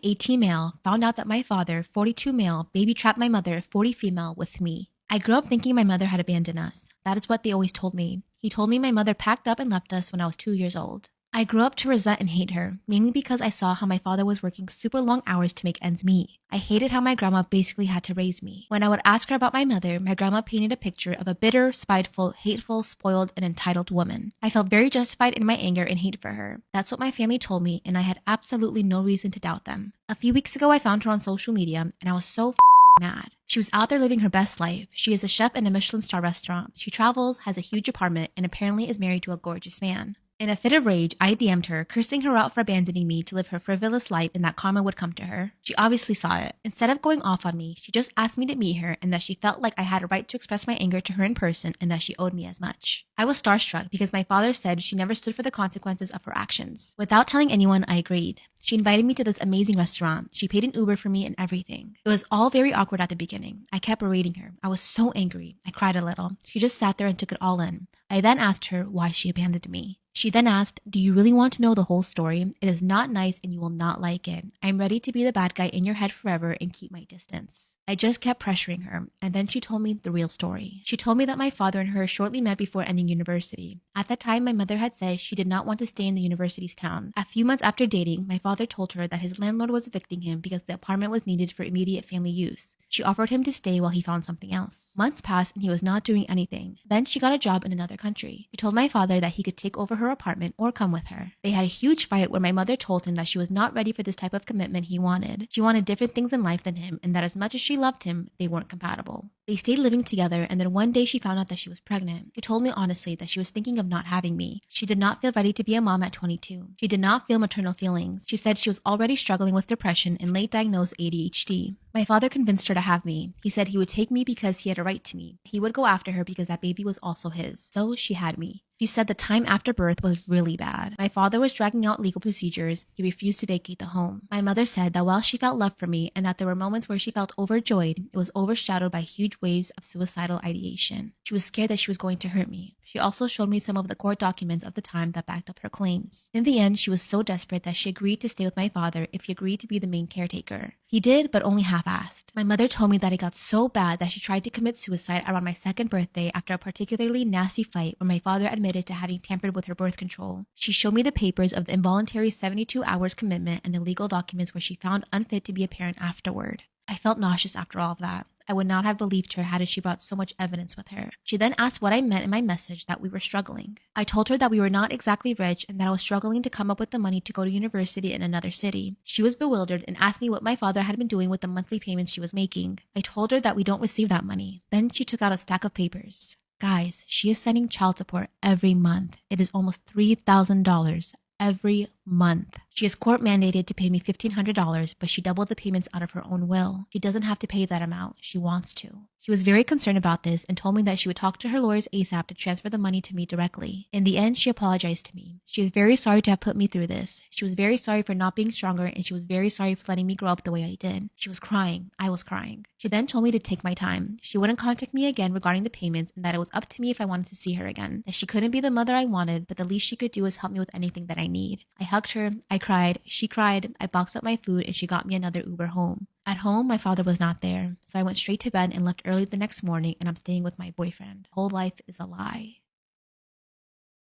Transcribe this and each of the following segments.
18 male, found out that my father, 42 male, baby trapped my mother, 40 female, with me. I grew up thinking my mother had abandoned us. That is what they always told me. He told me my mother packed up and left us when I was 2 years old. I grew up to resent and hate her, mainly because I saw how my father was working super long hours to make ends meet. I hated how my grandma basically had to raise me. When I would ask her about my mother, my grandma painted a picture of a bitter, spiteful, hateful, spoiled, and entitled woman. I felt very justified in my anger and hate for her. That's what my family told me, and I had absolutely no reason to doubt them. A few weeks ago, I found her on social media, and I was so mad. She was out there living her best life. She is a chef in a Michelin star restaurant. She travels, has a huge apartment, and apparently is married to a gorgeous man. In a fit of rage, I DM'd her, cursing her out for abandoning me to live her frivolous life and that karma would come to her. She obviously saw it. Instead of going off on me, she just asked me to meet her and that she felt like I had a right to express my anger to her in person and that she owed me as much. I was starstruck because my father said she never stood for the consequences of her actions. Without telling anyone, I agreed. She invited me to this amazing restaurant. She paid an Uber for me and everything. It was all very awkward at the beginning. I kept berating her. I was so angry. I cried a little. She just sat there and took it all in. I then asked her why she abandoned me. She then asked, "Do you really want to know the whole story? It is not nice and you will not like it. I'm ready to be the bad guy in your head forever and keep my distance." I just kept pressuring her, and then she told me the real story. She told me that my father and her shortly met before ending university. At that time, my mother had said she did not want to stay in the university's town. A few months after dating, my father told her that his landlord was evicting him because the apartment was needed for immediate family use. She offered him to stay while he found something else. Months passed and he was not doing anything. Then she got a job in another country. She told my father that he could take over her apartment or come with her. They had a huge fight where my mother told him that she was not ready for this type of commitment he wanted. She wanted different things in life than him, and that as much as she loved him, they weren't compatible. They stayed living together, and then one day she found out that she was pregnant. She told me honestly that she was thinking of not having me. She did not feel ready to be a mom at 22. She did not feel maternal feelings. She said she was already struggling with depression and late diagnosed ADHD. My father convinced her to have me. He said he would take me because he had a right to me. He would go after her because that baby was also his. So she had me. She said the time after birth was really bad. My father was dragging out legal procedures. He refused to vacate the home. My mother said that while she felt love for me and that there were moments where she felt overjoyed, it was overshadowed by huge waves of suicidal ideation. She was scared that she was going to hurt me. She also showed me some of the court documents of the time that backed up her claims. In the end, she was so desperate that she agreed to stay with my father if he agreed to be the main caretaker. He did, but only half-assed. My mother told me that it got so bad that she tried to commit suicide around my second birthday after a particularly nasty fight where my father admitted to having tampered with her birth control. She showed me the papers of the involuntary 72 hours commitment and the legal documents where she found unfit to be a parent afterward. I felt nauseous after all of that. I would not have believed her had she brought so much evidence with her. She then asked what I meant in my message that we were struggling. I told her that we were not exactly rich and that I was struggling to come up with the money to go to university in another city. She was bewildered and asked me what my father had been doing with the monthly payments she was making. I told her that we don't receive that money. Then she took out a stack of papers. Guys, she is sending child support every month. It is almost $3,000 every month. She is court mandated to pay me $1,500, but she doubled the payments out of her own will. She doesn't have to pay that amount. She wants to. She was very concerned about this and told me that she would talk to her lawyers ASAP to transfer the money to me directly. In the end, she apologized to me. She is very sorry to have put me through this. She was very sorry for not being stronger, and she was very sorry for letting me grow up the way I did. She was crying. I was crying. She then told me to take my time. She wouldn't contact me again regarding the payments and that it was up to me if I wanted to see her again. That she couldn't be the mother I wanted, but the least she could do is help me with anything that I need. I hugged her. I cried. She cried. I boxed up my food and she got me another Uber home. At home, my father was not there, so I went straight to bed and left early the next morning, and I'm staying with my boyfriend. Whole life is a lie.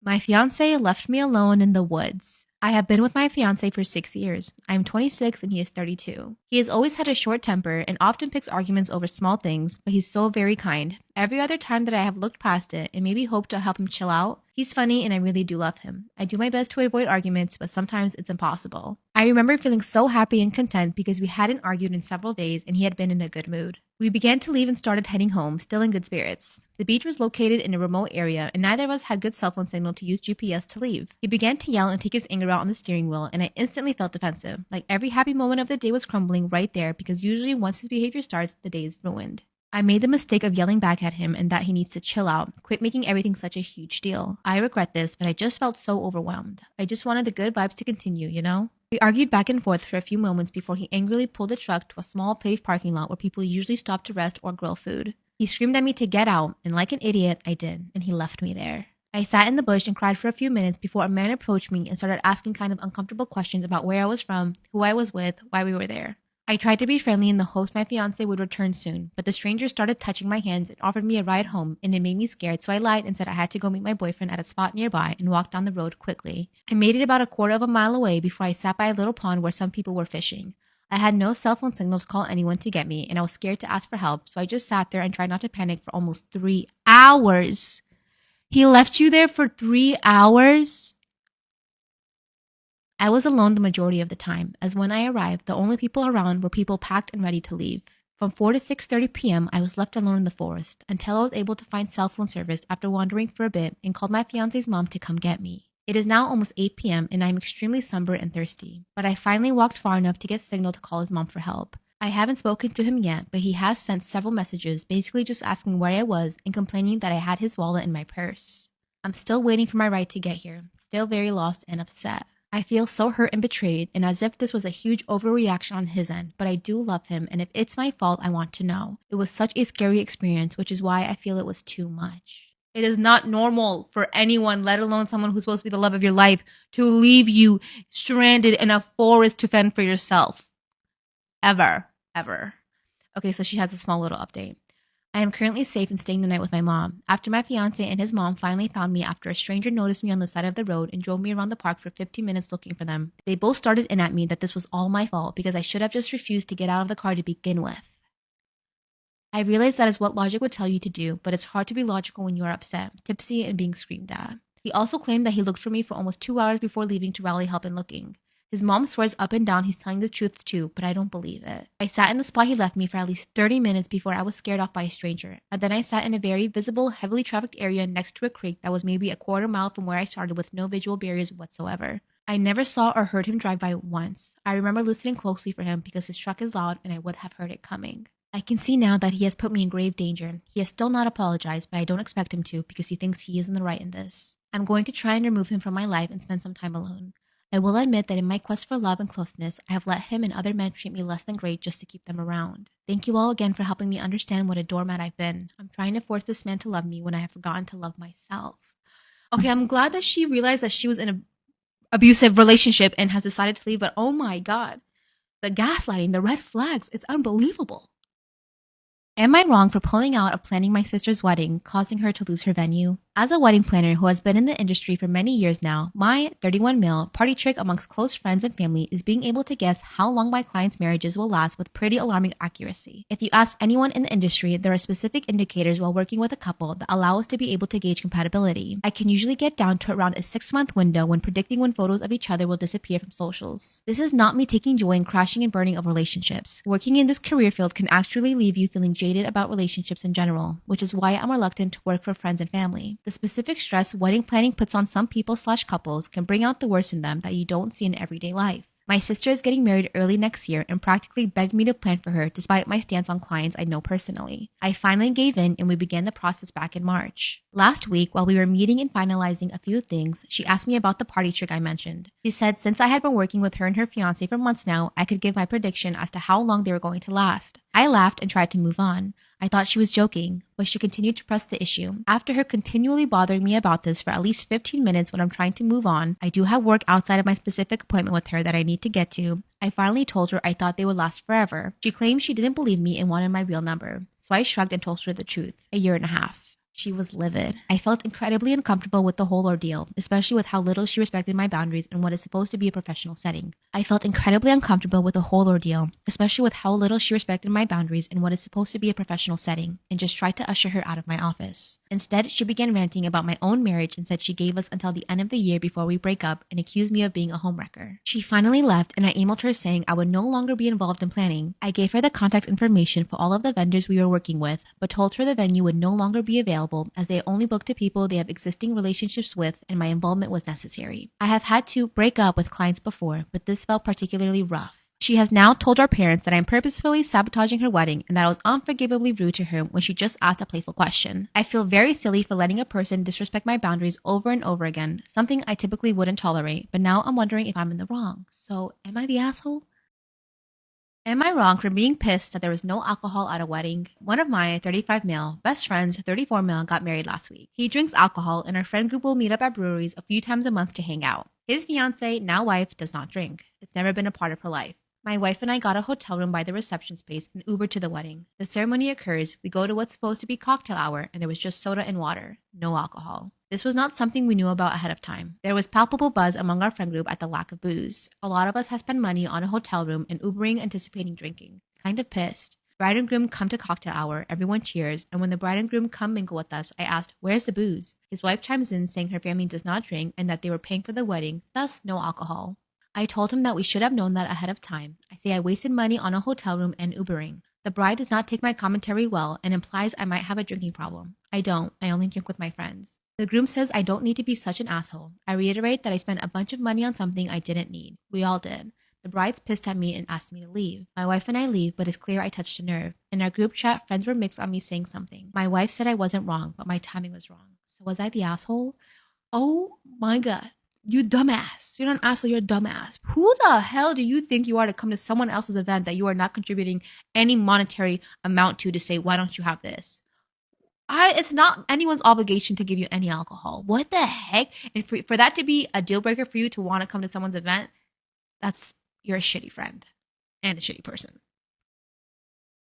My fiance left me alone in the woods. I have been with my fiance for 6 years. I am 26 and he is 32. He has always had a short temper and often picks arguments over small things, but he's so very kind. Every other time that I have looked past it and maybe hoped to help him chill out, he's funny and I really do love him. I do my best to avoid arguments, but sometimes it's impossible. I remember feeling so happy and content because we hadn't argued in several days and he had been in a good mood. We began to leave and started heading home, still in good spirits. The beach was located in a remote area and neither of us had good cell phone signal to use GPS to leave. He began to yell and take his anger out on the steering wheel and I instantly felt defensive. Like every happy moment of the day was crumbling right there because usually once his behavior starts, the day is ruined. I made the mistake of yelling back at him and that he needs to chill out, quit making everything such a huge deal. I regret this, but I just felt so overwhelmed. I just wanted the good vibes to continue, you know? We argued back and forth for a few moments before he angrily pulled the truck to a small paved parking lot where people usually stop to rest or grill food. He screamed at me to get out, and like an idiot, I did, and he left me there. I sat in the bush and cried for a few minutes before a man approached me and started asking kind of uncomfortable questions about where I was from, who I was with, why we were there. I tried to be friendly in the hopes my fiance would return soon, but the stranger started touching my hands and offered me a ride home, and it made me scared, so I lied and said I had to go meet my boyfriend at a spot nearby and walked down the road quickly. I made it about a quarter of a mile away before I sat by a little pond where some people were fishing. I had no cell phone signal to call anyone to get me, and I was scared to ask for help, so I just sat there and tried not to panic for almost 3 hours. He left you there for 3 hours? I was alone the majority of the time, as when I arrived, the only people around were people packed and ready to leave. From 4 to 6:30 p.m., I was left alone in the forest until I was able to find cell phone service after wandering for a bit and called my fiance's mom to come get me. It is now almost 8 p.m. and I am extremely sunburned and thirsty, but I finally walked far enough to get signal to call his mom for help. I haven't spoken to him yet, but he has sent several messages basically just asking where I was and complaining that I had his wallet in my purse. I'm still waiting for my ride to get here, still very lost and upset. I feel so hurt and betrayed, and as if this was a huge overreaction on his end, but I do love him, and if it's my fault, I want to know. It was such a scary experience, which is why I feel it was too much. It is not normal for anyone, let alone someone who's supposed to be the love of your life, to leave you stranded in a forest to fend for yourself. Ever. Okay, so she has a small little update. I am currently safe and staying the night with my mom. After my fiance and his mom finally found me after a stranger noticed me on the side of the road and drove me around the park for 15 minutes looking for them, they both started in at me that this was all my fault because I should have just refused to get out of the car to begin with. I realize that is what logic would tell you to do, but it's hard to be logical when you are upset, tipsy, and being screamed at. He also claimed that he looked for me for almost 2 hours before leaving to rally help and looking. His mom swears up and down he's telling the truth too, but I don't believe it. I sat in the spot he left me for at least 30 minutes before I was scared off by a stranger, and then I sat in a very visible, heavily trafficked area next to a creek that was maybe a quarter mile from where I started with no visual barriers whatsoever. I never saw or heard him drive by once. I remember listening closely for him because his truck is loud and I would have heard it coming. I can see now that he has put me in grave danger. He has still not apologized, but I don't expect him to because he thinks he is in the right in this. I'm going to try and remove him from my life and spend some time alone. I will admit that in my quest for love and closeness, I have let him and other men treat me less than great just to keep them around. Thank you all again for helping me understand what a doormat I've been. I'm trying to force this man to love me when I have forgotten to love myself. Okay, I'm glad that she realized that she was in an abusive relationship and has decided to leave, but oh my god, the gaslighting, the red flags, it's unbelievable. Am I wrong for pulling out of planning my sister's wedding, causing her to lose her venue? As a wedding planner who has been in the industry for many years now, my 31 mil party trick amongst close friends and family is being able to guess how long my clients' marriages will last with pretty alarming accuracy. If you ask anyone in the industry, there are specific indicators while working with a couple that allow us to be able to gauge compatibility. I can usually get down to around a 6-month window when predicting when photos of each other will disappear from socials. This is not me taking joy in crashing and burning of relationships. Working in this career field can actually leave you feeling jaded about relationships in general, which is why I'm reluctant to work for friends and family. The specific stress wedding planning puts on some people/couples can bring out the worst in them that you don't see in everyday life. My sister is getting married early next year and practically begged me to plan for her despite my stance on clients I know personally. I finally gave in and we began the process back in March. Last week, while we were meeting and finalizing a few things, she asked me about the party trick I mentioned. She said since I had been working with her and her fiance for months now, I could give my prediction as to how long they were going to last. I laughed and tried to move on. I thought she was joking, but she continued to press the issue. After her continually bothering me about this for at least 15 minutes when I'm trying to move on, I do have work outside of my specific appointment with her that I need to get to. I finally told her I thought they would last forever. She claimed she didn't believe me and wanted my real number, so I shrugged and told her the truth. 1.5 years. She was livid. I felt incredibly uncomfortable with the whole ordeal, especially with how little she respected my boundaries in what is supposed to be a professional setting. And just tried to usher her out of my office. Instead, she began ranting about my own marriage and said she gave us until the end of the year before we break up and accused me of being a homewrecker. She finally left and I emailed her saying I would no longer be involved in planning. I gave her the contact information for all of the vendors we were working with, but told her the venue would no longer be available as they only booked to people they have existing relationships with and my involvement was necessary. I have had to break up with clients before, but this felt particularly rough. She has now told our parents that I'm purposefully sabotaging her wedding and that I was unforgivably rude to her when she just asked a playful question. I feel very silly for letting a person disrespect my boundaries over and over again, something I typically wouldn't tolerate, but now I'm wondering if I'm in the wrong. So, am I the asshole? Am I wrong for being pissed that there was no alcohol at a wedding? One of my 35 male best friends, 34 male, got married last week. He drinks alcohol, and our friend group will meet up at breweries a few times a month to hang out. His fiance, now wife, does not drink. It's never been a part of her life. My wife and I got a hotel room by the reception space and Ubered to the wedding. The ceremony occurs, we go to what's supposed to be cocktail hour, and there was just soda and water. No alcohol. This was not something we knew about ahead of time. There was palpable buzz among our friend group at the lack of booze. A lot of us had spent money on a hotel room and Ubering anticipating drinking. Kind of pissed. Bride and groom come to cocktail hour, everyone cheers, and when the bride and groom come mingle with us, I asked, "Where's the booze?" His wife chimes in saying her family does not drink and that they were paying for the wedding, thus no alcohol. I told him that we should have known that ahead of time. I say I wasted money on a hotel room and Ubering. The bride does not take my commentary well and implies I might have a drinking problem. I don't. I only drink with my friends. The groom says I don't need to be such an asshole. I reiterate that I spent a bunch of money on something I didn't need. We all did. The bride's pissed at me and asked me to leave. My wife and I leave, but it's clear I touched a nerve. In our group chat, friends were mixed on me saying something. My wife said I wasn't wrong, but my timing was wrong. So was I the asshole? Oh my god. You dumbass. You're not an asshole, you're a dumbass. Who the hell do you think you are to come to someone else's event that you are not contributing any monetary amount to say, why don't you have this? It's not anyone's obligation to give you any alcohol. What the heck? And for that to be a deal breaker for you to want to come to someone's event, you're a shitty friend and a shitty person.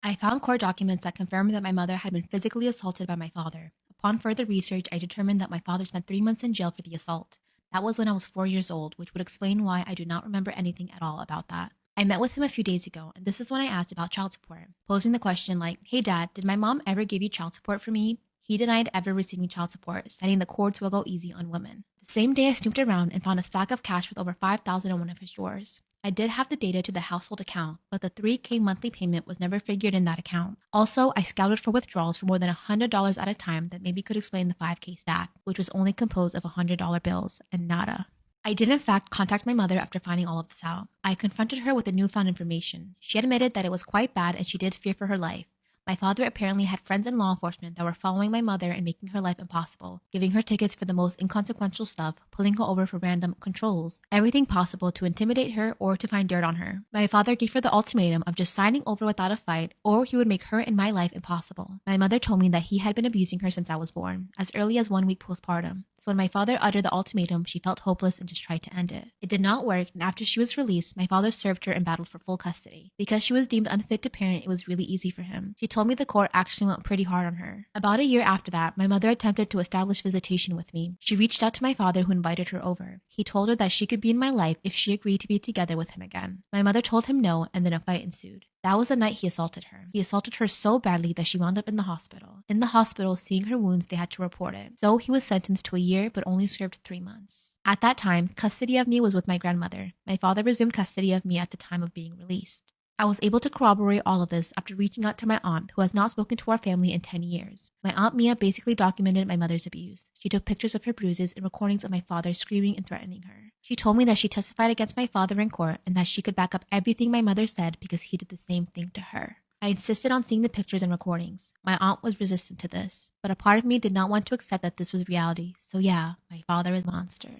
I found court documents that confirmed that my mother had been physically assaulted by my father. Upon further research, I determined that my father spent 3 months in jail for the assault. That was when I was 4 years old, which would explain why I do not remember anything at all about that. I met with him a few days ago, and this is when I asked about child support, posing the question like, "Hey dad, did my mom ever give you child support for me?" He denied ever receiving child support, citing the courts will go easy on women. The same day I snooped around and found a stack of cash with over $5,000 in one of his drawers. I did have the data to the household account, but the $3K monthly payment was never figured in that account. Also, I scouted for withdrawals for more than $100 at a time that maybe could explain the 5K stack, which was only composed of $100 bills, and nada. I did in fact contact my mother after finding all of this out. I confronted her with the newfound information. She admitted that it was quite bad and she did fear for her life. My father apparently had friends in law enforcement that were following my mother and making her life impossible, giving her tickets for the most inconsequential stuff, pulling her over for random controls, everything possible to intimidate her or to find dirt on her. My father gave her the ultimatum of just signing over without a fight, or he would make her and my life impossible. My mother told me that he had been abusing her since I was born, as early as 1 week postpartum. So when my father uttered the ultimatum, she felt hopeless and just tried to end it. It did not work, and after she was released, my father served her and battled for full custody. Because she was deemed unfit to parent, it was really easy for him. She told me the court actually went pretty hard on her. About a year after that, my mother attempted to establish visitation with me. She reached out to my father, who invited her over. He told her that she could be in my life if she agreed to be together with him again. My mother told him no, and then a fight ensued. That was the night he assaulted her. He assaulted her so badly that she wound up in the hospital. In the hospital, seeing her wounds, they had to report it. So he was sentenced to a year, but only served 3 months. At that time, custody of me was with my grandmother. My father resumed custody of me at the time of being released. I was able to corroborate all of this after reaching out to my aunt, who has not spoken to our family in 10 years. My aunt Mia basically documented my mother's abuse. She took pictures of her bruises and recordings of my father screaming and threatening her. She told me that she testified against my father in court and that she could back up everything my mother said because he did the same thing to her. I insisted on seeing the pictures and recordings. My aunt was resistant to this, but a part of me did not want to accept that this was reality. So yeah, my father is a monster.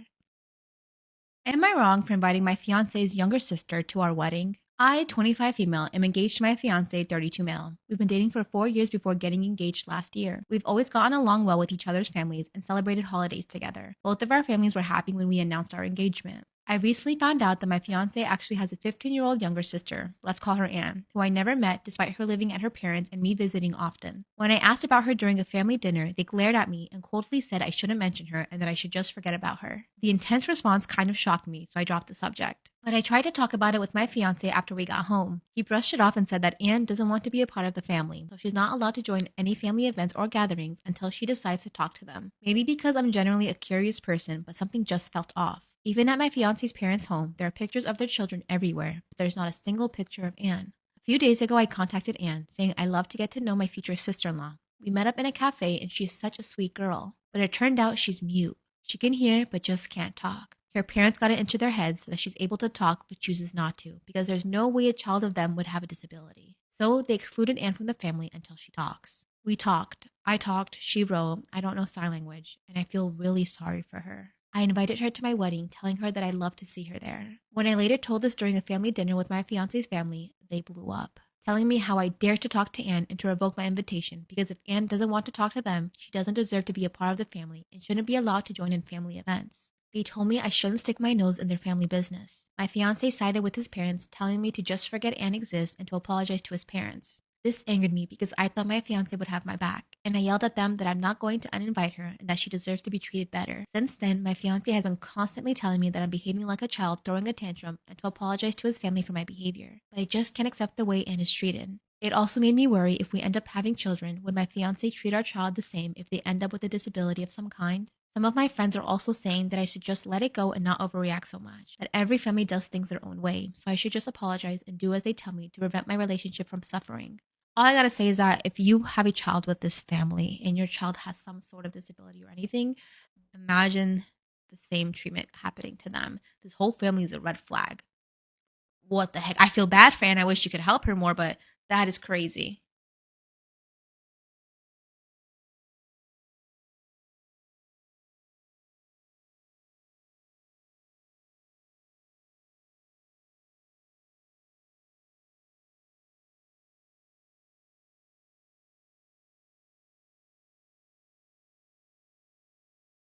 Am I wrong for inviting my fiance's younger sister to our wedding? I, 25 female, am engaged to my fiance, 32 male. We've been dating for 4 years before getting engaged last year. We've always gotten along well with each other's families and celebrated holidays together. Both of our families were happy when we announced our engagement. I recently found out that my fiance actually has a 15-year-old younger sister, let's call her Anne, who I never met despite her living at her parents' and me visiting often. When I asked about her during a family dinner, they glared at me and coldly said I shouldn't mention her and that I should just forget about her. The intense response kind of shocked me, so I dropped the subject. But I tried to talk about it with my fiance after we got home. He brushed it off and said that Anne doesn't want to be a part of the family, so she's not allowed to join any family events or gatherings until she decides to talk to them. Maybe because I'm generally a curious person, but something just felt off. Even at my fiance's parents' home, there are pictures of their children everywhere, but there's not a single picture of Anne. A few days ago, I contacted Anne, saying I love to get to know my future sister-in-law. We met up in a cafe, and she is such a sweet girl. But it turned out she's mute. She can hear, but just can't talk. Her parents got it into their heads so that she's able to talk, but chooses not to, because there's no way a child of them would have a disability. So they excluded Anne from the family until she talks. We talked. I talked, she wrote, I don't know sign language, and I feel really sorry for her. I invited her to my wedding, telling her that I'd love to see her there. When I later told this during a family dinner with my fiance's family, they blew up, telling me how I dared to talk to Anne and to revoke my invitation because if Anne doesn't want to talk to them, she doesn't deserve to be a part of the family and shouldn't be allowed to join in family events. They told me I shouldn't stick my nose in their family business. My fiance sided with his parents, telling me to just forget Anne exists and to apologize to his parents. This angered me because I thought my fiance would have my back, and I yelled at them that I'm not going to uninvite her and that she deserves to be treated better. Since then, my fiance has been constantly telling me that I'm behaving like a child throwing a tantrum and to apologize to his family for my behavior. But I just can't accept the way Anne is treated. It also made me worry if we end up having children, would my fiance treat our child the same if they end up with a disability of some kind? Some of my friends are also saying that I should just let it go and not overreact so much, that every family does things their own way, so I should just apologize and do as they tell me to prevent my relationship from suffering. All I gotta say is that if you have a child with this family and your child has some sort of disability or anything, imagine the same treatment happening to them. This whole family is a red flag. What the heck? I feel bad for Anne. I wish you could help her more, but that is crazy.